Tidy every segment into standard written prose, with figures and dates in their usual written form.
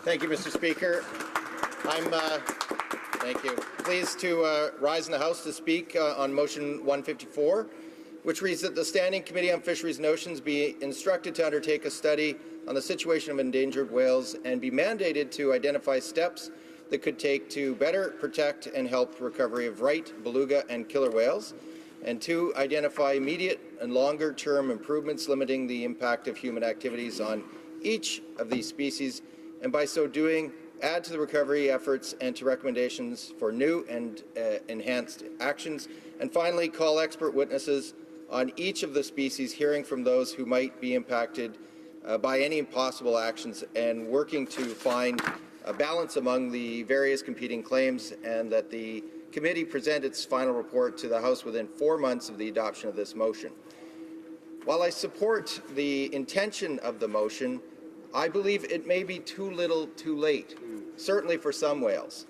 Thank you, Mr. Speaker. I'm thank you. Pleased to rise in the House to speak on Motion 154, which reads that the Standing Committee on Fisheries and Oceans be instructed to undertake a study on the situation of endangered whales and be mandated to identify steps that could take to better protect and help recovery of right, beluga, and killer whales, and to identify immediate and longer-term improvements limiting the impact of human activities on each of these species, and by so doing, add to the recovery efforts and to recommendations for new and enhanced actions, and finally, call expert witnesses on each of the species, hearing from those who might be impacted by any possible actions, and working to find a balance among the various competing claims, and that the committee present its final report to the House within 4 months of the adoption of this motion. While I support the intention of the motion, I believe it may be too little too late, certainly for some whales.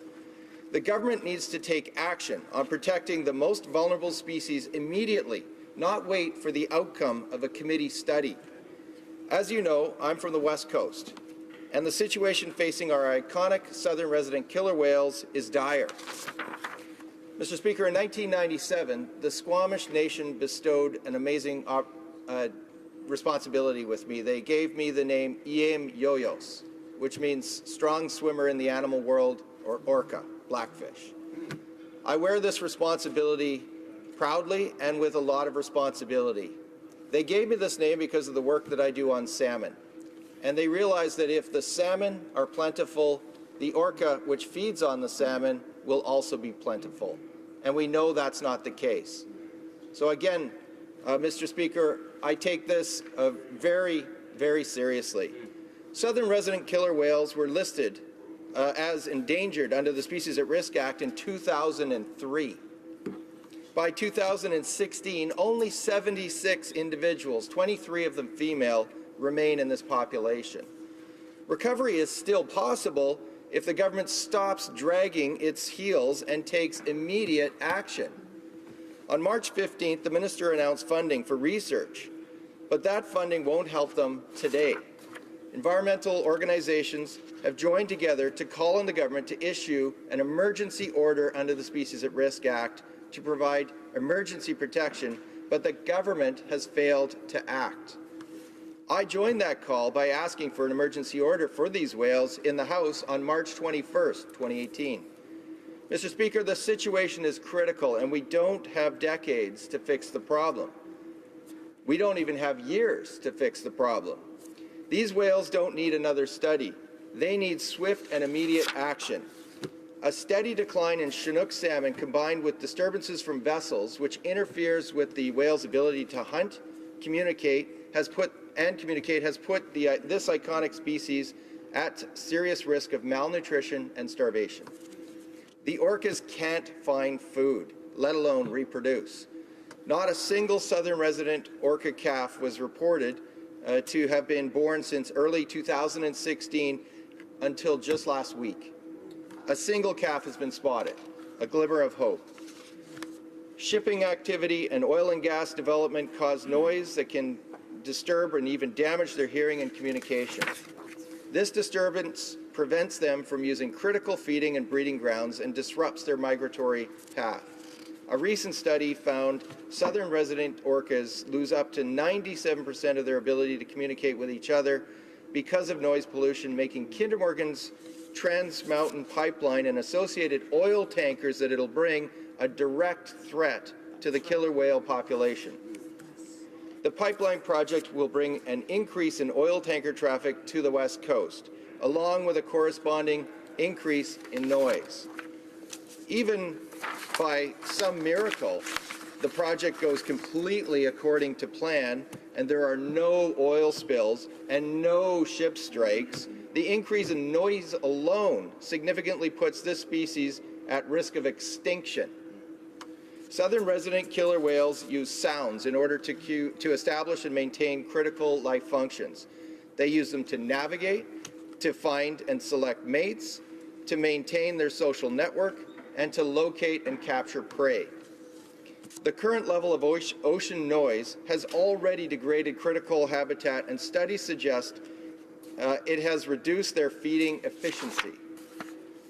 The government needs to take action on protecting the most vulnerable species immediately, not wait for the outcome of a committee study. As you know, I'm from the West Coast, and the situation facing our iconic southern resident killer whales is dire. Mr. Speaker, in 1997, the Squamish Nation bestowed an amazing responsibility with me. They gave me the name Iem Yoyos, which means strong swimmer in the animal world, or orca, blackfish. I wear this responsibility proudly and with a lot of responsibility. They gave me this name because of the work that I do on salmon. And they realized that if the salmon are plentiful, the orca, which feeds on the salmon, will also be plentiful. And we know that's not the case. So again, Mr. Speaker, I take this very, very seriously. Southern resident killer whales were listed as endangered under the Species at Risk Act in 2003. By 2016, only 76 individuals, 23 of them female, remain in this population. Recovery is still possible if the government stops dragging its heels and takes immediate action. On March 15th, the minister announced funding for research, but that funding won't help them today. Environmental organizations have joined together to call on the government to issue an emergency order under the Species at Risk Act to provide emergency protection, but the government has failed to act. I joined that call by asking for an emergency order for these whales in the House on March 21st, 2018. Mr. Speaker, the situation is critical, and we don't have decades to fix the problem. We don't even have years to fix the problem. These whales don't need another study. They need swift and immediate action. A steady decline in Chinook salmon combined with disturbances from vessels, which interferes with the whale's ability to hunt, has put this iconic species at serious risk of malnutrition and starvation. The orcas can't find food, let alone reproduce. Not a single southern resident orca calf was reported to have been born since early 2016 until just last week. A single calf has been spotted, a glimmer of hope. Shipping activity and oil and gas development cause noise that can disturb and even damage their hearing and communication. This disturbance prevents them from using critical feeding and breeding grounds and disrupts their migratory path. A recent study found southern resident orcas lose up to 97% of their ability to communicate with each other because of noise pollution, making Kinder Morgan's Trans Mountain Pipeline and associated oil tankers that it'll bring a direct threat to the killer whale population. The pipeline project will bring an increase in oil tanker traffic to the West Coast, along with a corresponding increase in noise. Even by some miracle, the project goes completely according to plan and there are no oil spills and no ship strikes. The increase in noise alone significantly puts this species at risk of extinction. Southern resident killer whales use sounds in order to establish and maintain critical life functions. They use them to navigate, to find and select mates, to maintain their social network, and to locate and capture prey. The current level of ocean noise has already degraded critical habitat, and studies suggest it has reduced their feeding efficiency.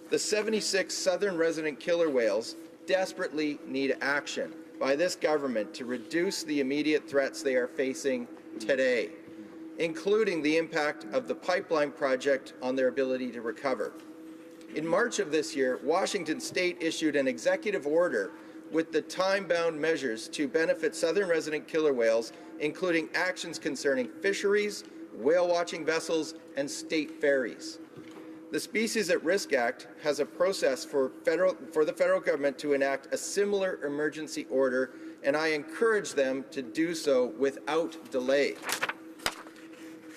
The 76 southern resident killer whales desperately need action by this government to reduce the immediate threats they are facing today, including the impact of the pipeline project on their ability to recover. In March of this year, Washington State issued an executive order with the time-bound measures to benefit southern resident killer whales, including actions concerning fisheries, whale-watching vessels, and state ferries. The Species at Risk Act has a process for the federal government to enact a similar emergency order, and I encourage them to do so without delay.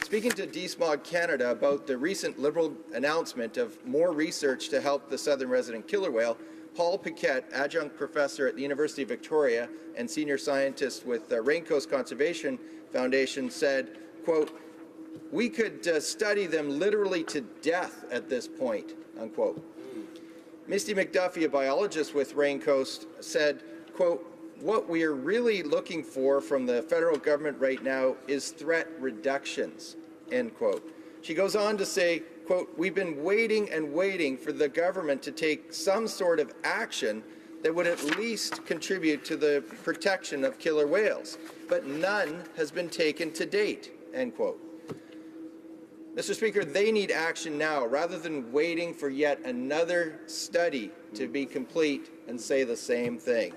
Speaking to DSMOG Canada about the recent Liberal announcement of more research to help the southern resident killer whale, Paul Paquette, adjunct professor at the University of Victoria and senior scientist with the Raincoast Conservation Foundation, said, quote, "We could study them literally to death at this point," unquote. Misty McDuffie, a biologist with Raincoast, said, quote, "What we are really looking for from the federal government right now is threat reductions," end quote. She goes on to say, quote, "We've been waiting and waiting for the government to take some sort of action that would at least contribute to the protection of killer whales, but none has been taken to date," end quote. Mr. Speaker, they need action now rather than waiting for yet another study to be complete and say the same thing.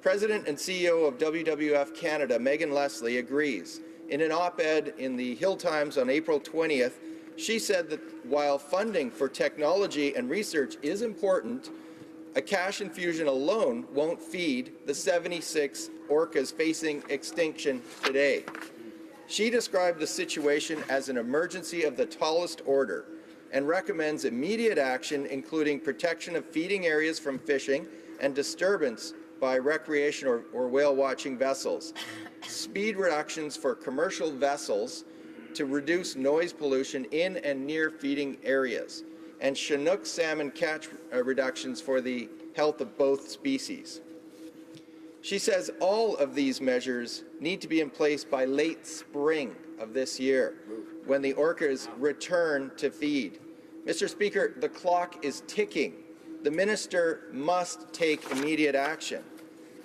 President and CEO of WWF Canada, Megan Leslie, agrees. In an op-ed in the Hill Times on April 20th, she said that while funding for technology and research is important, a cash infusion alone won't feed the 76 orcas facing extinction today. She described the situation as an emergency of the tallest order and recommends immediate action, including protection of feeding areas from fishing and disturbance by recreation or whale-watching vessels, speed reductions for commercial vessels to reduce noise pollution in and near feeding areas, and Chinook salmon catch reductions for the health of both species. She says all of these measures need to be in place by late spring of this year, when the orcas return to feed. Mr. Speaker, the clock is ticking. The minister must take immediate action.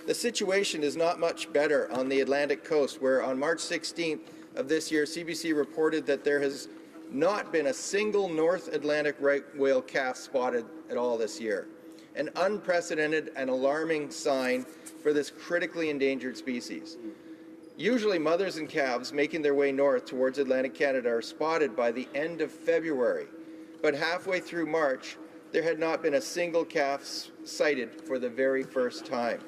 The situation is not much better on the Atlantic coast, where on March 16th of this year, CBC reported that there has not been a single North Atlantic right whale calf spotted at all this year. An unprecedented and alarming sign for this critically endangered species. Usually mothers and calves making their way north towards Atlantic Canada are spotted by the end of February, but halfway through March, there had not been a single calf sighted for the very first time.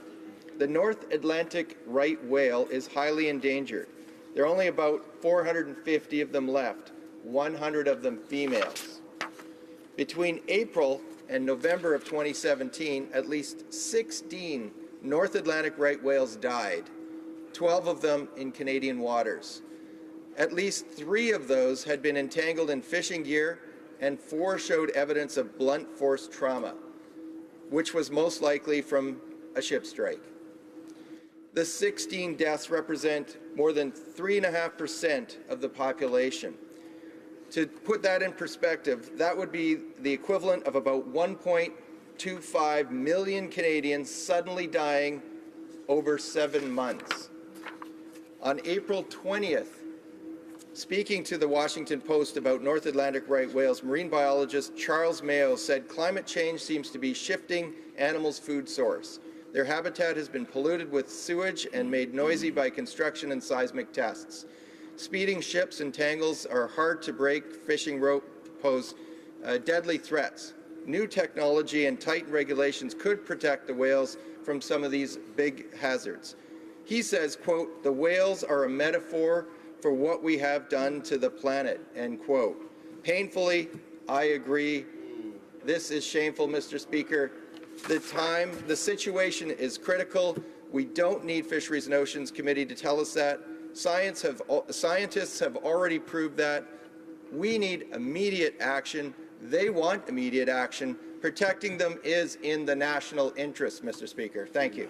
The North Atlantic right whale is highly endangered. There are only about 450 of them left, 100 of them females. Between April and November of 2017, at least 16 North Atlantic right whales died, 12 of them in Canadian waters. At least 3 of those had been entangled in fishing gear, and 4 showed evidence of blunt force trauma, which was most likely from a ship strike. The 16 deaths represent more than 3.5% of the population. To put that in perspective, that would be the equivalent of about 1.25 million Canadians suddenly dying over 7 months. On April 20th, speaking to the Washington Post about North Atlantic right whales, marine biologist Charles Mayo said climate change seems to be shifting animals' food source. Their habitat has been polluted with sewage and made noisy by construction and seismic tests. Speeding ships and tangles are hard to break. Fishing rope pose deadly threats. New technology and tightened regulations could protect the whales from some of these big hazards. He says, quote, "The whales are a metaphor for what we have done to the planet," end quote. Painfully, I agree. This is shameful, Mr. Speaker. The situation is critical. We don't need Fisheries and Oceans Committee to tell us that. Scientists have already proved that. We need immediate action. They want immediate action. Protecting them is in the national interest, Mr. Speaker. Thank you.